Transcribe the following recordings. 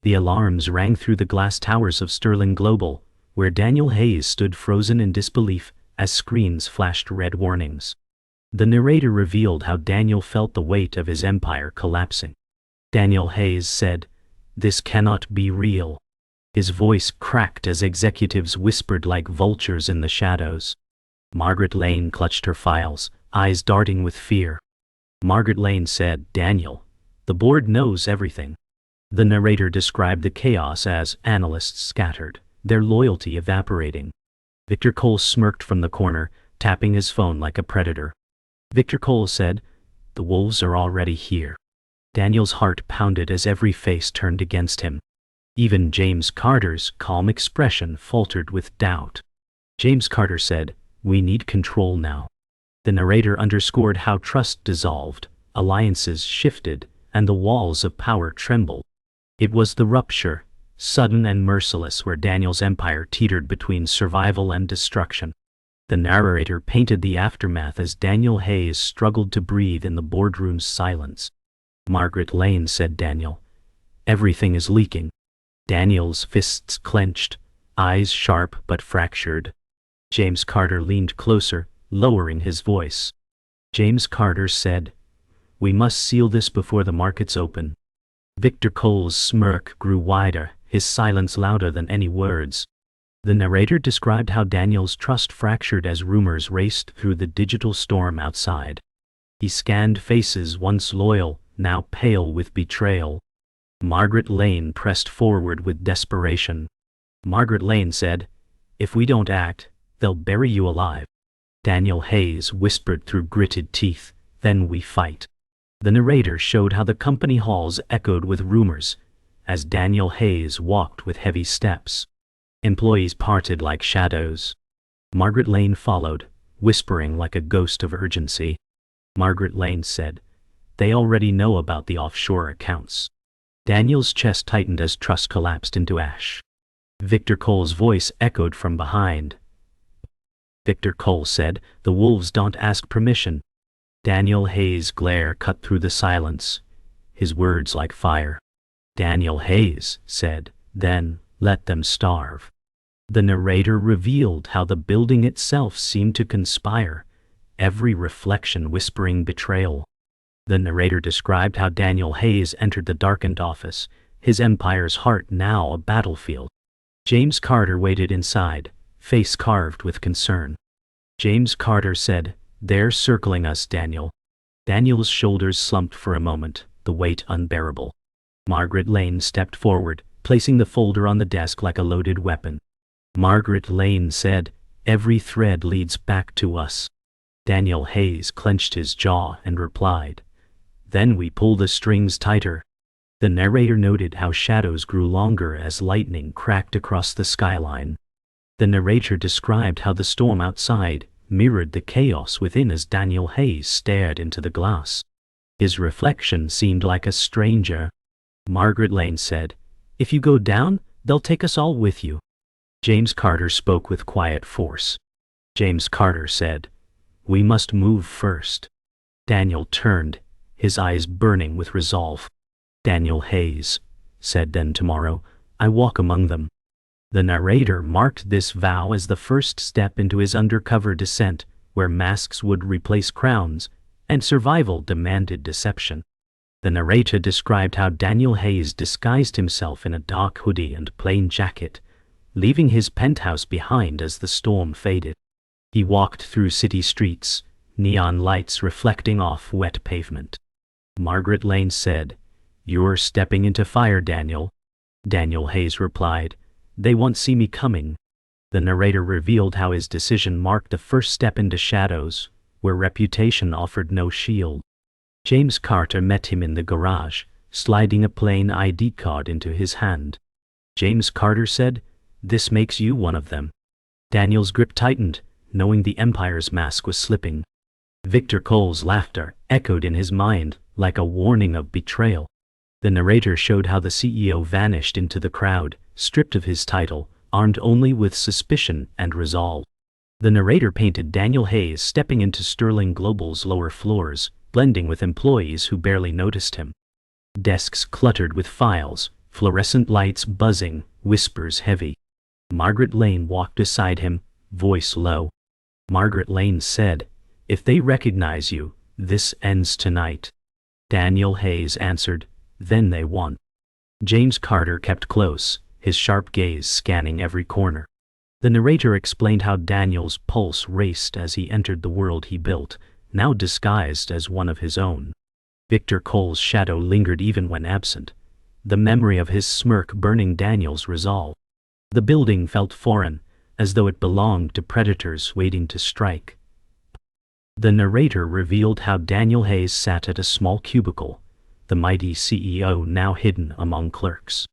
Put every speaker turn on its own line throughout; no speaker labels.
The alarms rang through the glass towers of Sterling Global, where Daniel Hayes stood frozen in disbelief as screens flashed red warnings. The narrator revealed how Daniel felt the weight of his empire collapsing. Daniel Hayes said, "This cannot be real." His voice cracked as executives whispered like vultures in the shadows. Margaret Lane clutched her files, eyes darting with fear. Margaret Lane said, "Daniel, the board knows everything." The narrator described the chaos as analysts scattered, their loyalty evaporating. Victor Cole smirked from the corner, tapping his phone like a predator. Victor Cole said, "The wolves are already here." Daniel's heart pounded as every face turned against him. Even James Carter's calm expression faltered with doubt. James Carter said, "We need control now." The narrator underscored how trust dissolved, alliances shifted, and the walls of power trembled. It was the rupture, sudden and merciless, where Daniel's empire teetered between survival and destruction. The narrator painted the aftermath as Daniel Hayes struggled to breathe in the boardroom's silence. Margaret Lane said, "Daniel, everything is leaking." Daniel's fists clenched, eyes sharp but fractured. James Carter leaned closer, lowering his voice. James Carter said, "We must seal this before the markets open." Victor Cole's smirk grew wider, his silence louder than any words. The narrator described how Daniel's trust fractured as rumors raced through the digital storm outside. He scanned faces once loyal, now pale with betrayal. Margaret Lane pressed forward with desperation. Margaret Lane said, "If we don't act, they'll bury you alive." Daniel Hayes whispered through gritted teeth, "Then we fight." The narrator showed how the company halls echoed with rumors, as Daniel Hayes walked with heavy steps. Employees parted like shadows. Margaret Lane followed, whispering like a ghost of urgency. Margaret Lane said, "They already know about the offshore accounts." Daniel's chest tightened as trust collapsed into ash. Victor Cole's voice echoed from behind. Victor Cole said, "The wolves don't ask permission." Daniel Hayes' glare cut through the silence, his words like fire. Daniel Hayes said, "Then let them starve." The narrator revealed how the building itself seemed to conspire, every reflection whispering betrayal. The narrator described how Daniel Hayes entered the darkened office, his empire's heart now a battlefield. James Carter waited inside, face carved with concern. James Carter said, "They're circling us, Daniel." Daniel's shoulders slumped for a moment, the weight unbearable. Margaret Lane stepped forward, placing the folder on the desk like a loaded weapon. Margaret Lane said, "Every thread leads back to us." Daniel Hayes clenched his jaw and replied, "Then we pull the strings tighter." The narrator noted how shadows grew longer as lightning cracked across the skyline. The narrator described how the storm outside mirrored the chaos within as Daniel Hayes stared into the glass. His reflection seemed like a stranger. Margaret Lane said, "If you go down, they'll take us all with you." James Carter spoke with quiet force. James Carter said, "We must move first." Daniel turned, his eyes burning with resolve. Daniel Hayes said, "Then tomorrow, I walk among them." The narrator marked this vow as the first step into his undercover descent, where masks would replace crowns, and survival demanded deception. The narrator described how Daniel Hayes disguised himself in a dark hoodie and plain jacket, leaving his penthouse behind as the storm faded. He walked through city streets, neon lights reflecting off wet pavement. Margaret Lane said, "You're stepping into fire, Daniel." Daniel Hayes replied, "They won't see me coming." The narrator revealed how his decision marked the first step into shadows, where reputation offered no shield. James Carter met him in the garage, sliding a plain ID card into his hand. James Carter said, "This makes you one of them." Daniel's grip tightened, knowing the Empire's mask was slipping. Victor Cole's laughter echoed in his mind like a warning of betrayal. The narrator showed how the CEO vanished into the crowd, stripped of his title, armed only with suspicion and resolve. The narrator painted Daniel Hayes stepping into Sterling Global's lower floors, blending with employees who barely noticed him. Desks cluttered with files, fluorescent lights buzzing, whispers heavy. Margaret Lane walked beside him, voice low. Margaret Lane said, "If they recognize you, this ends tonight." Daniel Hayes answered, "Then they won." James Carter kept close, his sharp gaze scanning every corner. The narrator explained how Daniel's pulse raced as he entered the world he built, now disguised as one of his own. Victor Cole's shadow lingered even when absent, the memory of his smirk burning Daniel's resolve. The building felt foreign, as though it belonged to predators waiting to strike. The narrator revealed how Daniel Hayes sat at a small cubicle, the mighty CEO now hidden among clerks.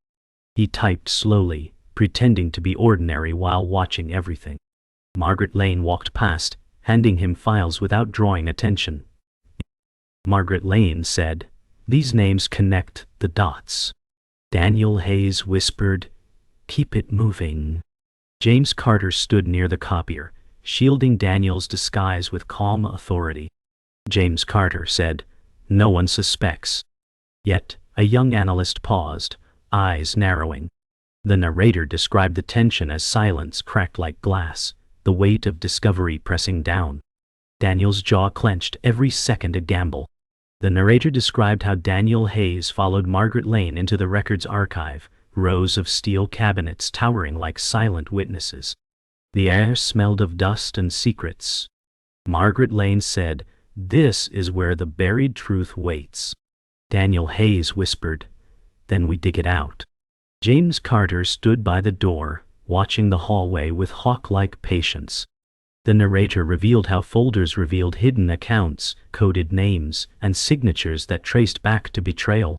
He typed slowly, pretending to be ordinary while watching everything. Margaret Lane walked past, handing him files without drawing attention. Margaret Lane said, "These names connect the dots." Daniel Hayes whispered, "Keep it moving." James Carter stood near the copier, shielding Daniel's disguise with calm authority. James Carter said, "No one suspects." Yet, a young analyst paused, eyes narrowing. The narrator described the tension as silence cracked like glass, the weight of discovery pressing down. Daniel's jaw clenched, every second a gamble. The narrator described how Daniel Hayes followed Margaret Lane into the records archive, rows of steel cabinets towering like silent witnesses. The air smelled of dust and secrets. Margaret Lane said, "This is where the buried truth waits." Daniel Hayes whispered, "Then we dig it out." James Carter stood by the door, watching the hallway with hawk-like patience. The narrator revealed how folders revealed hidden accounts, coded names, and signatures that traced back to betrayal.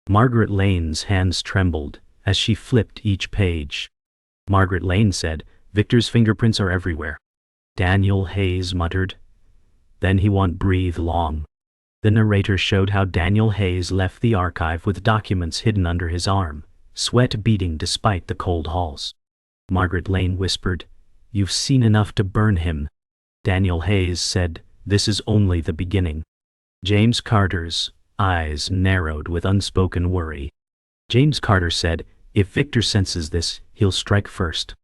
Margaret Lane's hands trembled as she flipped each page. Margaret Lane said, "Victor's fingerprints are everywhere." Daniel Hayes muttered, "Then he won't breathe long." The narrator showed how Daniel Hayes left the archive with documents hidden under his arm, sweat beading despite the cold halls. Margaret Lane whispered, "You've seen enough to burn him." Daniel Hayes said, "This is only the beginning." James Carter's eyes narrowed with unspoken worry. James Carter said, "If Victor senses this, he'll strike first."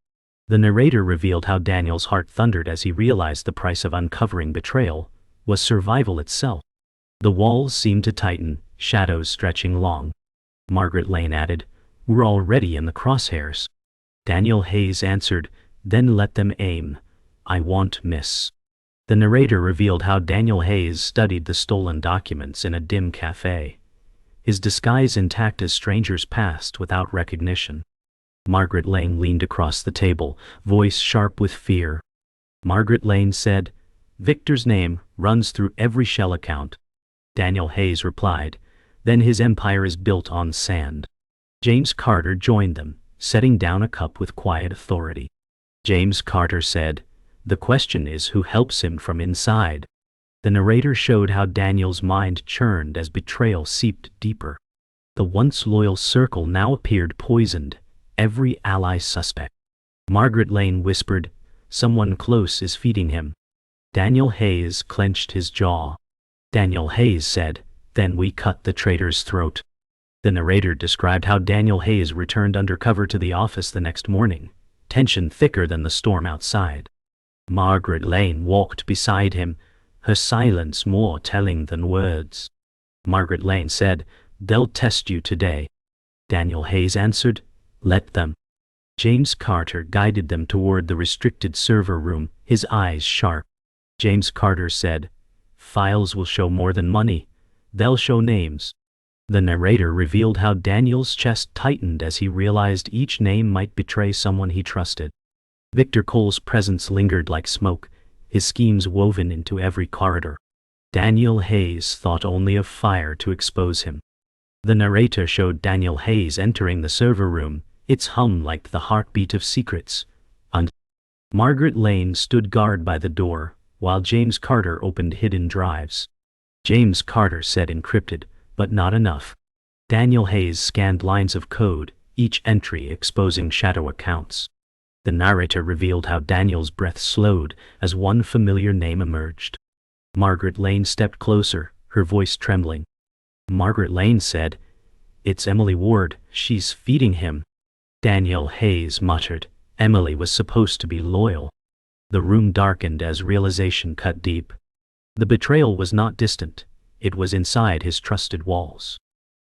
The narrator revealed how Daniel's heart thundered as he realized the price of uncovering betrayal was survival itself. The walls seemed to tighten, shadows stretching long. Margaret Lane added, "We're already in the crosshairs." Daniel Hayes answered, "Then let them aim. I won't miss." The narrator revealed how Daniel Hayes studied the stolen documents in a dim cafe, his disguise intact as strangers passed without recognition. Margaret Lane leaned across the table, voice sharp with fear. Margaret Lane said, "Victor's name runs through every shell account." Daniel Hayes replied, "Then his empire is built on sand." James Carter joined them, setting down a cup with quiet authority. James Carter said, "The question is who helps him from inside." The narrator showed how Daniel's mind churned as betrayal seeped deeper. The once loyal circle now appeared poisoned, every ally suspect. Margaret Lane whispered, "Someone close is feeding him." Daniel Hayes clenched his jaw. Daniel Hayes said, "Then we cut the traitor's throat." The narrator described how Daniel Hayes returned undercover to the office the next morning, tension thicker than the storm outside. Margaret Lane walked beside him, her silence more telling than words. Margaret Lane said, "They'll test you today." Daniel Hayes answered, "Let them." James Carter guided them toward the restricted server room, his eyes sharp. James Carter said, "Files will show more than money. They'll show names." The narrator revealed how Daniel's chest tightened as he realized each name might betray someone he trusted. Victor Cole's presence lingered like smoke, his schemes woven into every corridor. Daniel Hayes thought only of fire to expose him. The narrator showed Daniel Hayes entering the server room, its hum like the heartbeat of secrets. And Margaret Lane stood guard by the door, while James Carter opened hidden drives. James Carter said encrypted, but not enough. Daniel Hayes scanned lines of code, each entry exposing shadow accounts. The narrator revealed how Daniel's breath slowed as one familiar name emerged. Margaret Lane stepped closer, her voice trembling. Margaret Lane said, It's Emily Ward, she's feeding him. Daniel Hayes muttered. Emily was supposed to be loyal. The room darkened as realization cut deep. The betrayal was not distant, it was inside his trusted walls.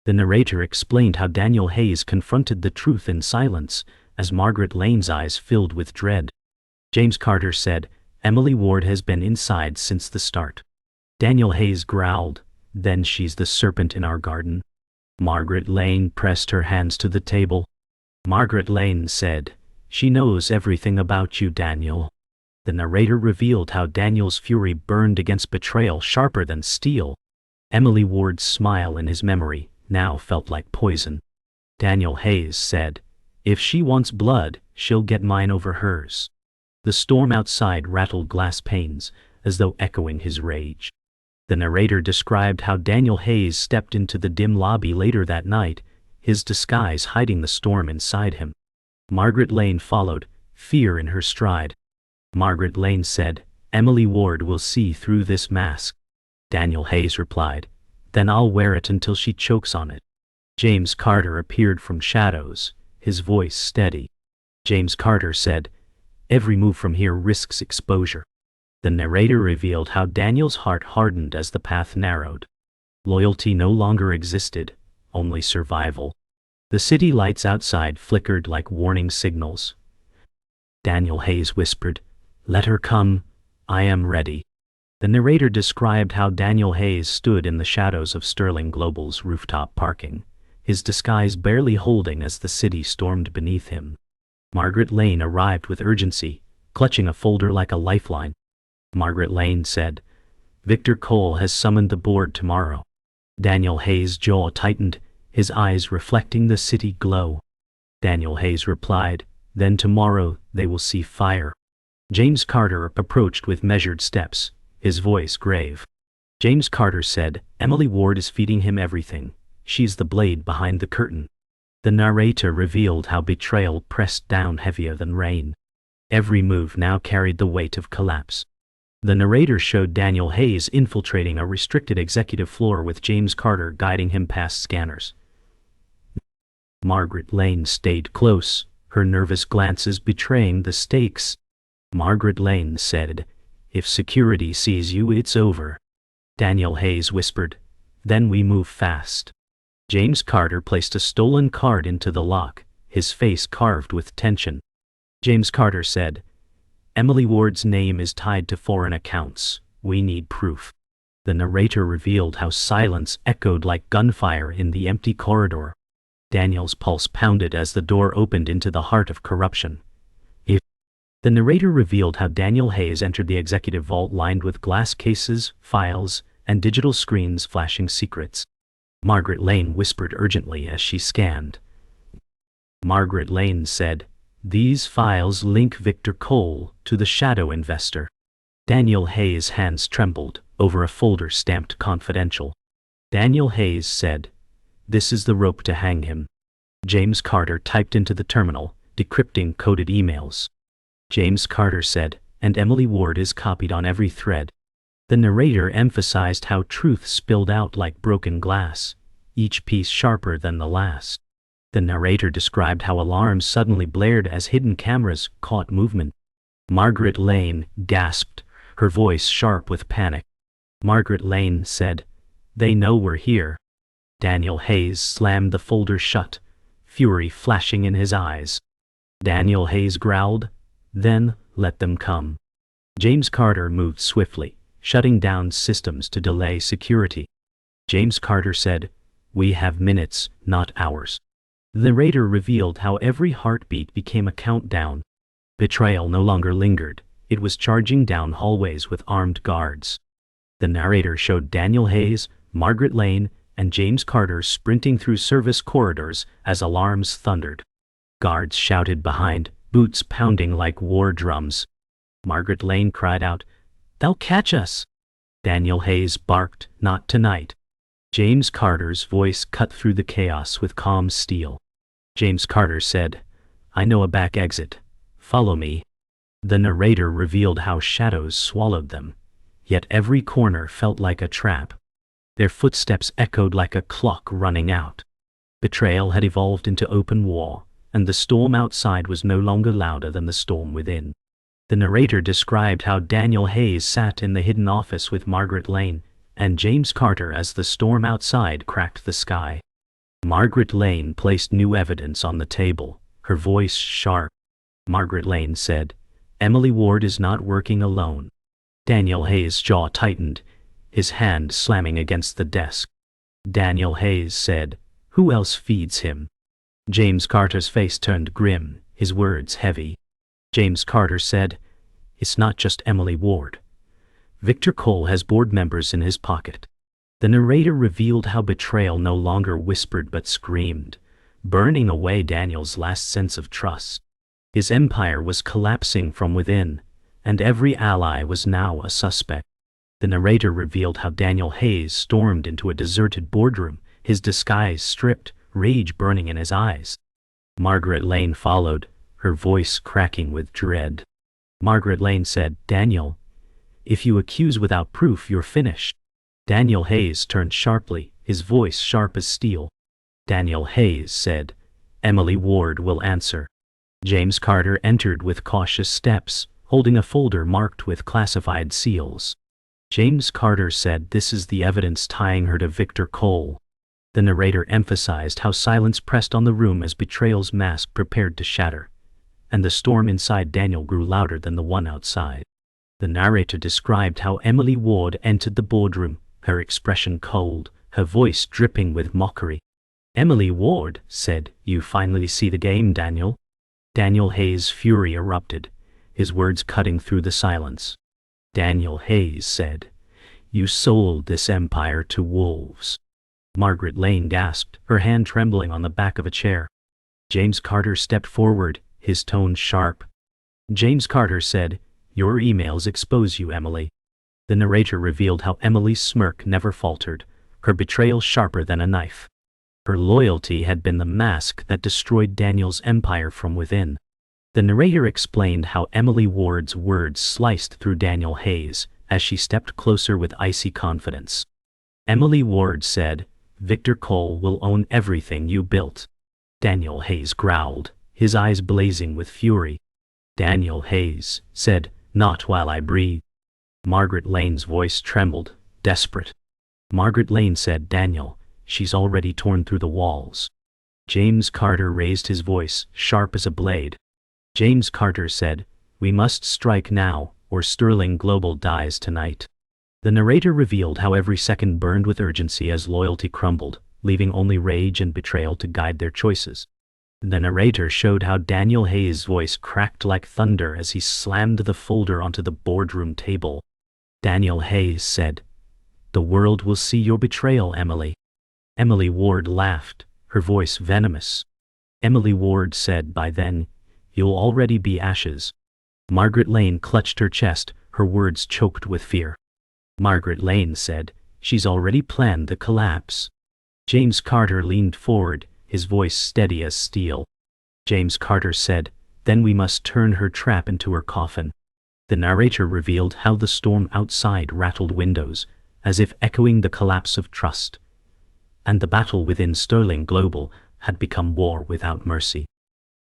The narrator explained how Daniel Hayes confronted the truth in silence, as Margaret Lane's eyes filled with dread. James Carter said, Emily Ward has been inside since the start. Daniel Hayes growled, then she's the serpent in our garden. Margaret Lane pressed her hands to the table. Margaret Lane said, she knows everything about you, Daniel. The narrator revealed how Daniel's fury burned against betrayal sharper than steel. Emily Ward's smile in his memory now felt like poison. Daniel Hayes said, if she wants blood, she'll get mine over hers. The storm outside rattled glass panes, as though echoing his rage. The narrator described how Daniel Hayes stepped into the dim lobby later that night, his disguise hiding the storm inside him. Margaret Lane followed, fear in her stride. Margaret Lane said, Emily Ward will see through this mask. Daniel Hayes replied, then I'll wear it until she chokes on it. James Carter appeared from shadows, his voice steady. James Carter said, every move from here risks exposure. The narrator revealed how Daniel's heart hardened as the path narrowed. Loyalty no longer existed, only survival. The city lights outside flickered like warning signals. Daniel Hayes whispered, let her come, I am ready. The narrator described how Daniel Hayes stood in the shadows of Sterling Global's rooftop parking, his disguise barely holding as the city stormed beneath him. Margaret Lane arrived with urgency, clutching a folder like a lifeline. Margaret Lane said, Victor Cole has summoned the board tomorrow. Daniel Hayes' jaw tightened, his eyes reflecting the city glow. Daniel Hayes replied, then tomorrow they will see fire. James Carter approached with measured steps, his voice grave. James Carter said, Emily Ward is feeding him everything. She's the blade behind the curtain. The narrator revealed how betrayal pressed down heavier than rain. Every move now carried the weight of collapse. The narrator showed Daniel Hayes infiltrating a restricted executive floor with James Carter guiding him past scanners. Margaret Lane stayed close, her nervous glances betraying the stakes. Margaret Lane said, if security sees you, it's over. Daniel Hayes whispered, then we move fast. James Carter placed a stolen card into the lock, his face carved with tension. James Carter said, Emily Ward's name is tied to foreign accounts. We need proof. The narrator revealed how silence echoed like gunfire in the empty corridor. Daniel's pulse pounded as the door opened into the heart of corruption. The narrator revealed how Daniel Hayes entered the executive vault lined with glass cases, files, and digital screens flashing secrets. Margaret Lane whispered urgently as she scanned. Margaret Lane said, these files link Victor Cole to the shadow investor. Daniel Hayes' hands trembled over a folder stamped confidential. Daniel Hayes said, this is the rope to hang him. James Carter typed into the terminal, decrypting coded emails. James Carter said, and Emily Ward is copied on every thread. The narrator emphasized how truth spilled out like broken glass, each piece sharper than the last. The narrator described how alarms suddenly blared as hidden cameras caught movement. Margaret Lane gasped, her voice sharp with panic. Margaret Lane said, they know we're here. Daniel Hayes slammed the folder shut, fury flashing in his eyes. Daniel Hayes growled, then let them come. James Carter moved swiftly, shutting down systems to delay security. James Carter said, we have minutes, not hours. The narrator revealed how every heartbeat became a countdown. Betrayal no longer lingered, it was charging down hallways with armed guards. The narrator showed Daniel Hayes, Margaret Lane, and James Carter sprinting through service corridors as alarms thundered. Guards shouted behind, boots pounding like war drums. Margaret Lane cried out, they'll catch us. Daniel Hayes barked, not tonight. James Carter's voice cut through the chaos with calm steel. James Carter said, I know a back exit. Follow me. The narrator revealed how shadows swallowed them, yet every corner felt like a trap. Their footsteps echoed like a clock running out. Betrayal had evolved into open war, and the storm outside was no longer louder than the storm within. The narrator described how Daniel Hayes sat in the hidden office with Margaret Lane and James Carter as the storm outside cracked the sky. Margaret Lane placed new evidence on the table, her voice sharp. Margaret Lane said, "Emily Ward is not working alone." Daniel Hayes' jaw tightened, his hand slamming against the desk. Daniel Hayes said, "Who else feeds him?" James Carter's face turned grim, his words heavy. James Carter said, "It's not just Emily Ward. Victor Cole has board members in his pocket." The narrator revealed how betrayal no longer whispered but screamed, burning away Daniel's last sense of trust. His empire was collapsing from within, and every ally was now a suspect. The narrator revealed how Daniel Hayes stormed into a deserted boardroom, his disguise stripped, rage burning in his eyes. Margaret Lane followed, her voice cracking with dread. Margaret Lane said, "Daniel, if you accuse without proof, you're finished." Daniel Hayes turned sharply, his voice sharp as steel. Daniel Hayes said, "Emily Ward will answer." James Carter entered with cautious steps, holding a folder marked with classified seals. James Carter said, "This is the evidence tying her to Victor Cole." The narrator emphasized how silence pressed on the room as betrayal's mask prepared to shatter, and the storm inside Daniel grew louder than the one outside. The narrator described how Emily Ward entered the boardroom, her expression cold, her voice dripping with mockery. Emily Ward said, "You finally see the game, Daniel." Daniel Hayes' fury erupted, his words cutting through the silence. Daniel Hayes said, "You sold this empire to wolves." Margaret Lane gasped, her hand trembling on the back of a chair. James Carter stepped forward, his tone sharp. James Carter said, "Your emails expose you, Emily." The narrator revealed how Emily's smirk never faltered, her betrayal sharper than a knife. Her loyalty had been the mask that destroyed Daniel's empire from within. The narrator explained how Emily Ward's words sliced through Daniel Hayes as she stepped closer with icy confidence. Emily Ward said, "Victor Cole will own everything you built." Daniel Hayes growled, his eyes blazing with fury. Daniel Hayes said, "Not while I breathe." Margaret Lane's voice trembled, desperate. Margaret Lane said, "Daniel, she's already torn through the walls." James Carter raised his voice, sharp as a blade. James Carter said, "We must strike now, or Sterling Global dies tonight." The narrator revealed how every second burned with urgency as loyalty crumbled, leaving only rage and betrayal to guide their choices. The narrator showed how Daniel Hayes' voice cracked like thunder as he slammed the folder onto the boardroom table. Daniel Hayes said, "The world will see your betrayal, Emily." Emily Ward laughed, her voice venomous. Emily Ward said, "By then, you'll already be ashes." Margaret Lane clutched her chest, her words choked with fear. Margaret Lane said, "She's already planned the collapse." James Carter leaned forward, his voice steady as steel. James Carter said, "Then we must turn her trap into her coffin." The narrator revealed how the storm outside rattled windows, as if echoing the collapse of trust. And the battle within Sterling Global had become war without mercy.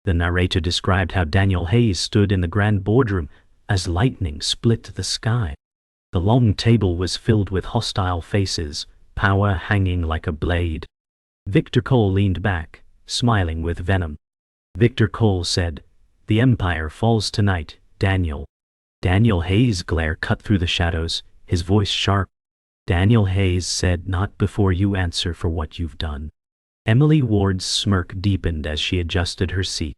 The narrator described how Daniel Hayes stood in the grand boardroom as lightning split the sky. The long table was filled with hostile faces, power hanging like a blade. Victor Cole leaned back, smiling with venom. Victor Cole said, "The empire falls tonight, Daniel." Daniel Hayes' glare cut through the shadows, his voice sharp. Daniel Hayes said, "Not before you answer for what you've done." Emily Ward's smirk deepened as she adjusted her seat.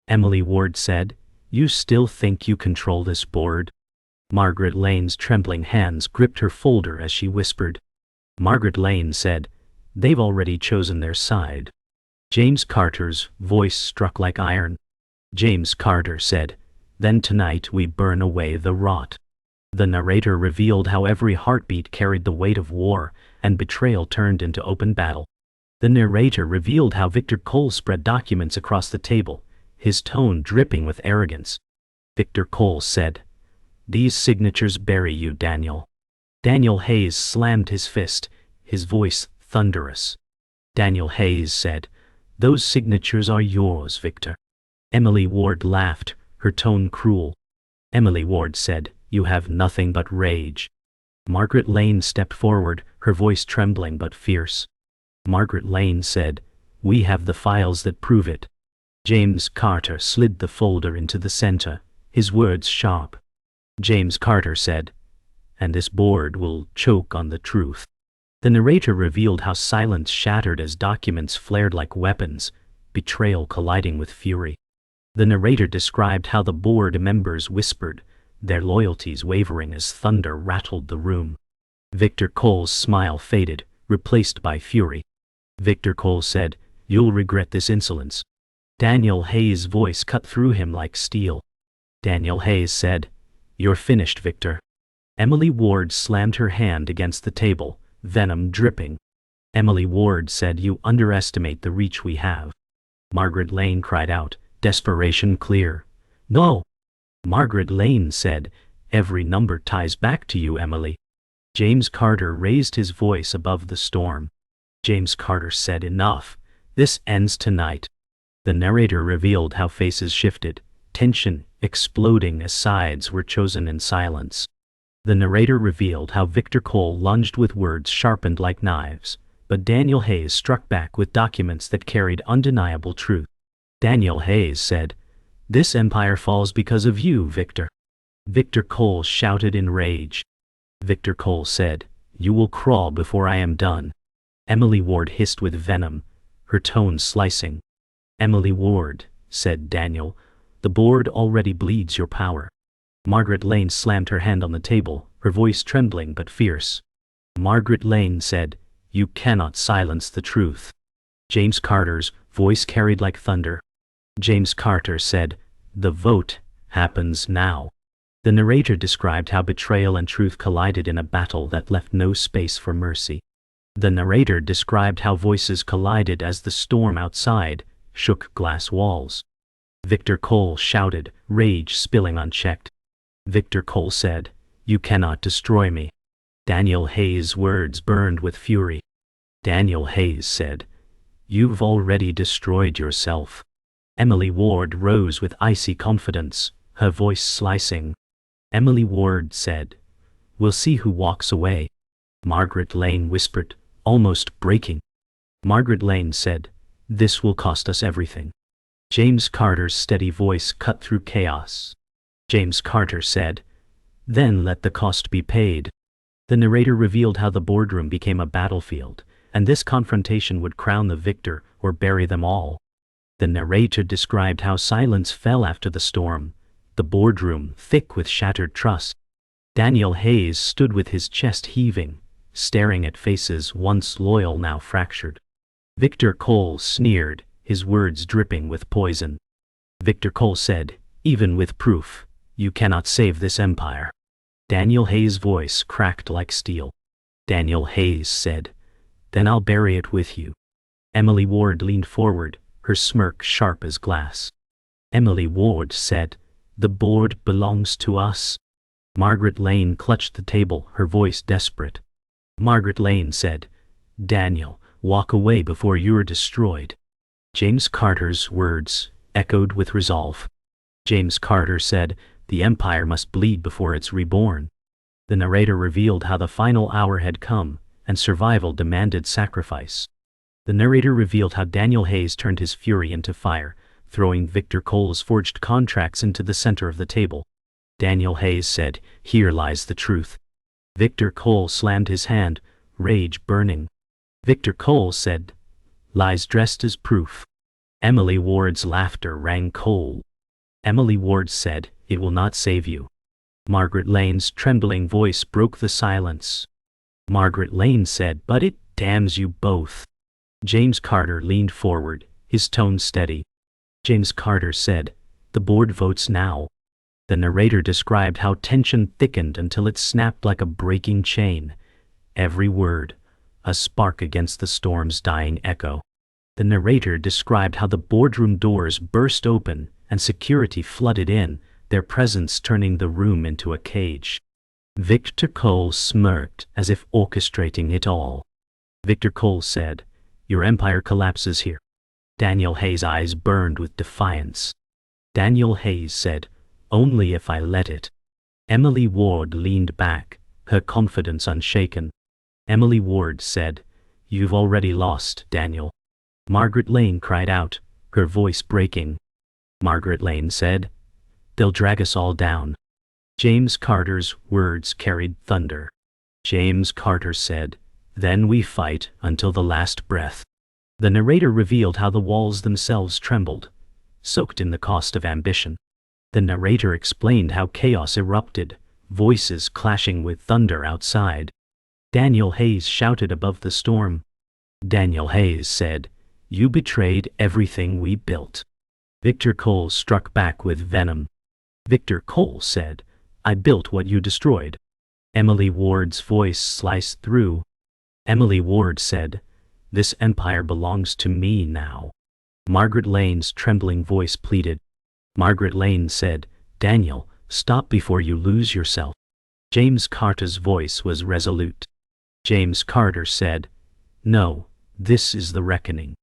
Emily Ward said, "You still think you control this board?" Margaret Lane's trembling hands gripped her folder as she whispered. Margaret Lane said, "They've already chosen their side." James Carter's voice struck like iron. James Carter said, "Then tonight we burn away the rot." The narrator revealed how every heartbeat carried the weight of war, and betrayal turned into open battle. The narrator revealed how Victor Cole spread documents across the table, his tone dripping with arrogance. Victor Cole said, "These signatures bury you, Daniel." Daniel Hayes slammed his fist, his voice thunderous. Daniel Hayes said, Those signatures are yours, Victor. Emily Ward laughed, her tone cruel. Emily Ward said, "You have nothing but rage." Margaret Lane stepped forward, her voice trembling but fierce. Margaret Lane said, "We have the files that prove it." James Carter slid the folder into the center, his words sharp. James Carter said, "And this board will choke on the truth." The narrator revealed how silence shattered as documents flared like weapons, betrayal colliding with fury. The narrator described how the board members whispered, their loyalties wavering as thunder rattled the room. Victor Cole's smile faded, replaced by fury. Victor Cole said, "You'll regret this insolence." Daniel Hayes' voice cut through him like steel. Daniel Hayes said, "You're finished, Victor." Emily Ward slammed her hand against the table, venom dripping. Emily Ward said, "You underestimate the reach we have." Margaret Lane cried out, desperation clear. "No." Margaret Lane said, "Every number ties back to you, Emily." James Carter raised his voice above the storm. James Carter said, "Enough. This ends tonight." The narrator revealed how faces shifted, tension exploding as sides were chosen in silence. The narrator revealed how Victor Cole lunged with words sharpened like knives, but Daniel Hayes struck back with documents that carried undeniable truth. Daniel Hayes said, "This empire falls because of you, Victor." Victor Cole shouted in rage. Victor Cole said, "You will crawl before I am done." Emily Ward hissed with venom, her tone slicing. "Emily Ward," said Daniel, "the board already bleeds your power." Margaret Lane slammed her hand on the table, her voice trembling but fierce. Margaret Lane said, "You cannot silence the truth." James Carter's voice carried like thunder. James Carter said, "The vote happens now." The narrator described how betrayal and truth collided in a battle that left no space for mercy. The narrator described how voices collided as the storm outside shook glass walls. Victor Cole shouted, rage spilling unchecked. Victor Cole said, "You cannot destroy me." Daniel Hayes' words burned with fury. Daniel Hayes said, "You've already destroyed yourself." Emily Ward rose with icy confidence, her voice slicing. Emily Ward said, "We'll see who walks away." Margaret Lane whispered, almost breaking. Margaret Lane said, "This will cost us everything." James Carter's steady voice cut through chaos. James Carter said, "Then let the cost be paid." The narrator revealed how the boardroom became a battlefield, and this confrontation would crown the victor or bury them all. The narrator described how silence fell after the storm, the boardroom thick with shattered trust. Daniel Hayes stood with his chest heaving, staring at faces once loyal now fractured. Victor Cole sneered, his words dripping with poison. Victor Cole said, "Even with proof, you cannot save this empire." Daniel Hayes' voice cracked like steel. Daniel Hayes said, "Then I'll bury it with you." Emily Ward leaned forward, her smirk sharp as glass. Emily Ward said, "The board belongs to us." Margaret Lane clutched the table, her voice desperate. Margaret Lane said, "Daniel, walk away before you're destroyed." James Carter's words echoed with resolve. James Carter said, "The empire must bleed before it's reborn." The narrator revealed how the final hour had come, and survival demanded sacrifice. The narrator revealed how Daniel Hayes turned his fury into fire, throwing Victor Cole's forged contracts into the center of the table. Daniel Hayes said, "Here lies the truth." Victor Cole slammed his hand, rage burning. Victor Cole said, "Lies dressed as proof." Emily Ward's laughter rang cold. Emily Ward said, "It will not save you." Margaret Lane's trembling voice broke the silence. Margaret Lane said, "But it damns you both." James Carter leaned forward, his tone steady. James Carter said, "The board votes now." The narrator described how tension thickened until it snapped like a breaking chain. Every word, a spark against the storm's dying echo. The narrator described how the boardroom doors burst open and security flooded in, their presence turning the room into a cage. Victor Cole smirked as if orchestrating it all. Victor Cole said, "Your empire collapses here." Daniel Hayes' eyes burned with defiance. Daniel Hayes said, "Only if I let it." Emily Ward leaned back, her confidence unshaken. Emily Ward said, "You've already lost, Daniel." Margaret Lane cried out, her voice breaking. Margaret Lane said, "They'll drag us all down." James Carter's words carried thunder. James Carter said, "Then we fight until the last breath." The narrator revealed how the walls themselves trembled, soaked in the cost of ambition. The narrator explained how chaos erupted, voices clashing with thunder outside. Daniel Hayes shouted above the storm. Daniel Hayes said, "You betrayed everything we built." Victor Cole struck back with venom. Victor Cole said, "I built what you destroyed." Emily Ward's voice sliced through. Emily Ward said, "This empire belongs to me now." Margaret Lane's trembling voice pleaded. Margaret Lane said, "Daniel, stop before you lose yourself." James Carter's voice was resolute. James Carter said, "No, this is the reckoning."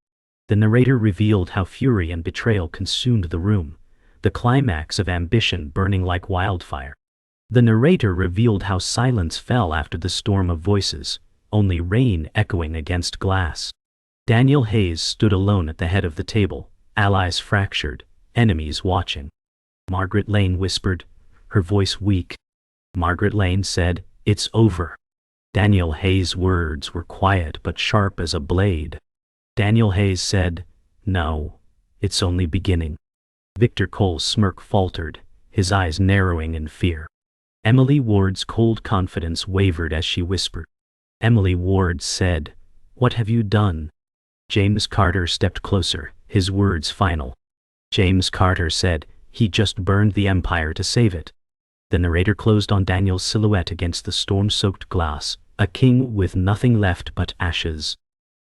The narrator revealed how fury and betrayal consumed the room, the climax of ambition burning like wildfire. The narrator revealed how silence fell after the storm of voices, only rain echoing against glass. Daniel Hayes stood alone at the head of the table, allies fractured, enemies watching. Margaret Lane whispered, her voice weak. Margaret Lane said, "It's over." Daniel Hayes' words were quiet but sharp as a blade. Daniel Hayes said, "No, it's only beginning." Victor Cole's smirk faltered, his eyes narrowing in fear. Emily Ward's cold confidence wavered as she whispered. Emily Ward said, "What have you done?" James Carter stepped closer, his words final. James Carter said, "He just burned the empire to save it." The narrator closed on Daniel's silhouette against the storm-soaked glass, a king with nothing left but ashes.